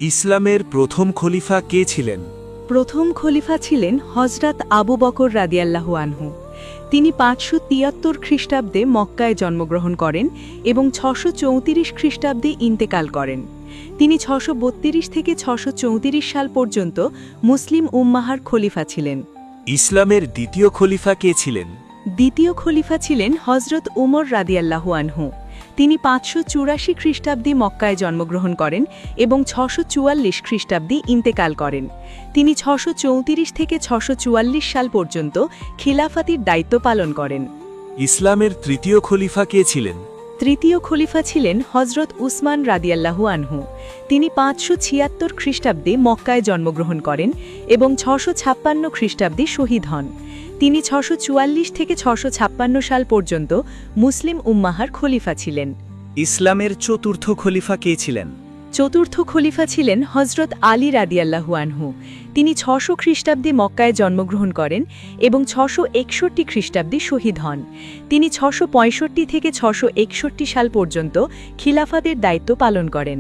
ইসলামের প্রথম খলিফা কে ছিলেন? প্রথম খলিফা ছিলেন হজরত আবু বকর রাদিয়াল্লাহু আনহু। তিনি ৫৭৩ খ্রিস্টাব্দে মক্কায় জন্মগ্রহণ করেন এবং ৬৩৪ খ্রিস্টাব্দে ইন্তেকাল করেন। তিনি ৬৩২ থেকে ৬৩৪ সাল পর্যন্ত মুসলিম উম্মাহার খলিফা ছিলেন। ইসলামের দ্বিতীয় খলিফা কে ছিলেন? দ্বিতীয় খলিফা ছিলেন হজরত উমর রাদিয়াল্লাহু আনহু। তিনি ৫৮৪ খ্রিস্টাব্দে মক্কায় জন্মগ্রহণ করেন এবং ৬৪৪ খ্রিস্টাব্দে ইন্তেকাল করেন। তিনি ৬৩৪ থেকে ৬৪৪ সাল পর্যন্ত খিলাফাতির দায়িত্ব পালন করেন। ইসলামের তৃতীয় খলিফা কে ছিলেন? তৃতীয় খলিফা ছিলেন হজরত উসমান রাদিয়াল্লাহু আনহু। তিনি ৫৭৬ খ্রিস্টাব্দে মক্কায় জন্মগ্রহণ করেন এবং ৬৫৬ খ্রিস্টাব্দে শহীদ হন। তিনি ৬৪৪ থেকে ৬৫৬ সাল পর্যন্ত মুসলিম উম্মাহার খলিফা ছিলেন। ইসলামের চতুর্থ খলিফা কে ছিলেন? চতুর্থ খলিফা ছিলেন হজরত আলী রাদিয়াল্লাহু আনহু। তিনি ৬০০ খ্রিস্টাব্দে মক্কায় জন্মগ্রহণ করেন এবং ৬৬১ খ্রিস্টাব্দে শহীদ হন। তিনি ৬৬৫ থেকে ৬৬১ সাল পর্যন্ত খিলাফতের দায়িত্ব পালন করেন।